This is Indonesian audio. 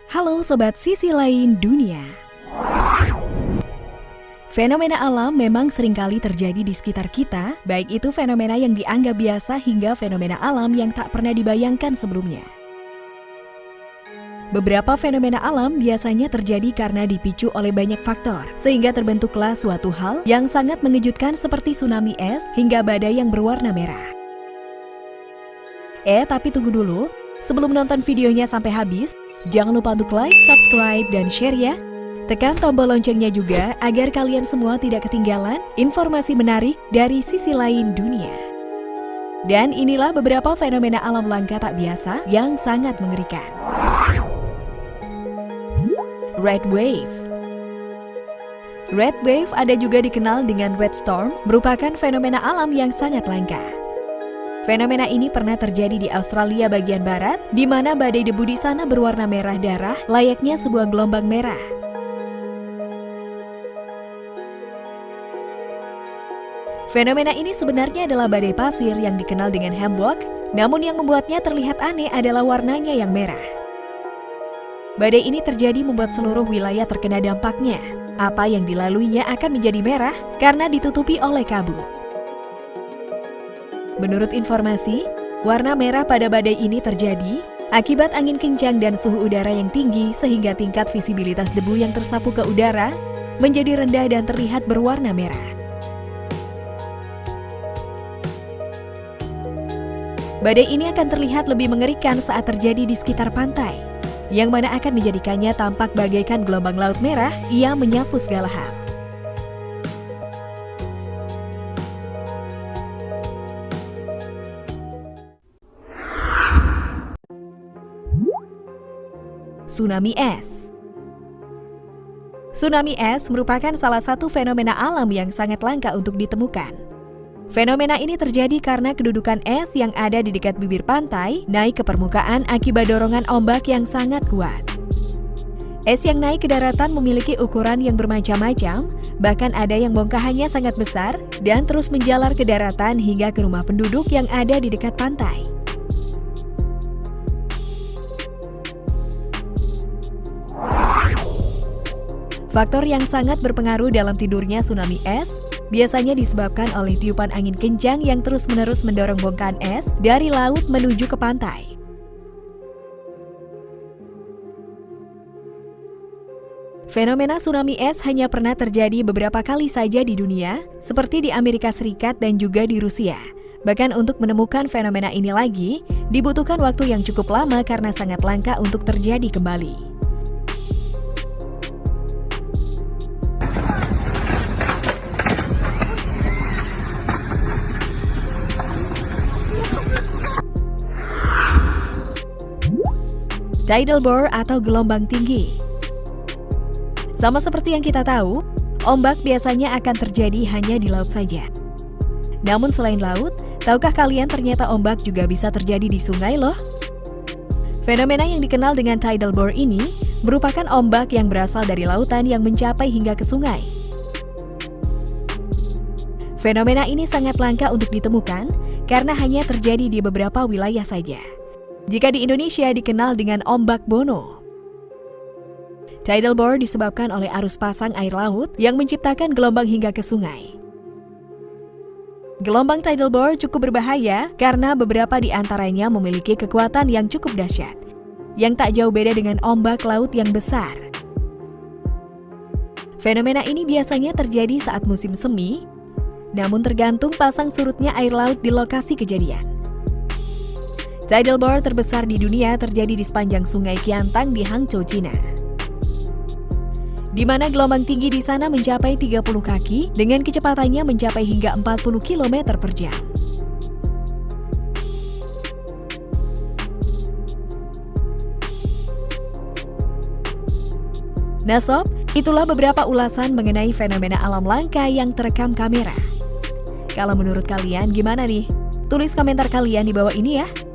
Halo Sobat Sisi Lain Dunia. Fenomena alam memang seringkali terjadi di sekitar kita, baik itu fenomena yang dianggap biasa hingga fenomena alam yang tak pernah dibayangkan sebelumnya. Beberapa fenomena alam biasanya terjadi karena dipicu oleh banyak faktor, sehingga terbentuklah suatu hal yang sangat mengejutkan seperti tsunami es hingga badai yang berwarna merah. Tapi tunggu dulu, sebelum nonton videonya sampai habis, jangan lupa untuk like, subscribe, dan share ya. Tekan tombol loncengnya juga agar kalian semua tidak ketinggalan informasi menarik dari sisi lain dunia. Dan inilah beberapa fenomena alam langka tak biasa yang sangat mengerikan. Red Wave. Red Wave ada juga dikenal dengan Red Storm, merupakan fenomena alam yang sangat langka. Fenomena ini pernah terjadi di Australia bagian barat, di mana badai debu di sana berwarna merah darah, layaknya sebuah gelombang merah. Fenomena ini sebenarnya adalah badai pasir yang dikenal dengan Hemlock, namun yang membuatnya terlihat aneh adalah warnanya yang merah. Badai ini terjadi membuat seluruh wilayah terkena dampaknya. Apa yang dilaluinya akan menjadi merah karena ditutupi oleh kabut. Menurut informasi, warna merah pada badai ini terjadi akibat angin kencang dan suhu udara yang tinggi sehingga tingkat visibilitas debu yang tersapu ke udara menjadi rendah dan terlihat berwarna merah. Badai ini akan terlihat lebih mengerikan saat terjadi di sekitar pantai, yang mana akan menjadikannya tampak bagaikan gelombang laut merah yang menyapu segala hal. Tsunami es. Tsunami es merupakan salah satu fenomena alam yang sangat langka untuk ditemukan. Fenomena ini terjadi karena kedudukan es yang ada di dekat bibir pantai naik ke permukaan akibat dorongan ombak yang sangat kuat. Es yang naik ke daratan memiliki ukuran yang bermacam-macam, bahkan ada yang bongkahannya sangat besar dan terus menjalar ke daratan hingga ke rumah penduduk yang ada di dekat pantai. Faktor yang sangat berpengaruh dalam tidurnya tsunami es biasanya disebabkan oleh tiupan angin kencang yang terus-menerus mendorong bongkahan es dari laut menuju ke pantai. Fenomena tsunami es hanya pernah terjadi beberapa kali saja di dunia, seperti di Amerika Serikat dan juga di Rusia. Bahkan untuk menemukan fenomena ini lagi, dibutuhkan waktu yang cukup lama karena sangat langka untuk terjadi kembali. Tidal bore atau gelombang tinggi. Sama seperti yang kita tahu, ombak biasanya akan terjadi hanya di laut saja. Namun selain laut, tahukah kalian ternyata ombak juga bisa terjadi di sungai loh? Fenomena yang dikenal dengan tidal bore ini merupakan ombak yang berasal dari lautan yang mencapai hingga ke sungai. Fenomena ini sangat langka untuk ditemukan karena hanya terjadi di beberapa wilayah saja. Jika di Indonesia dikenal dengan ombak bono. Tidal bore disebabkan oleh arus pasang air laut yang menciptakan gelombang hingga ke sungai. Gelombang tidal bore cukup berbahaya karena beberapa di antaranya memiliki kekuatan yang cukup dahsyat, yang tak jauh beda dengan ombak laut yang besar. Fenomena ini biasanya terjadi saat musim semi, namun tergantung pasang surutnya air laut di lokasi kejadian. Tidal bore terbesar di dunia terjadi di sepanjang Sungai Qiantang di Hangzhou, Cina. Di mana gelombang tinggi di sana mencapai 30 kaki dengan kecepatannya mencapai hingga 40 km per jam. Nah sob, itulah beberapa ulasan mengenai fenomena alam langka yang terekam kamera. Kalau menurut kalian gimana nih? Tulis komentar kalian di bawah ini ya.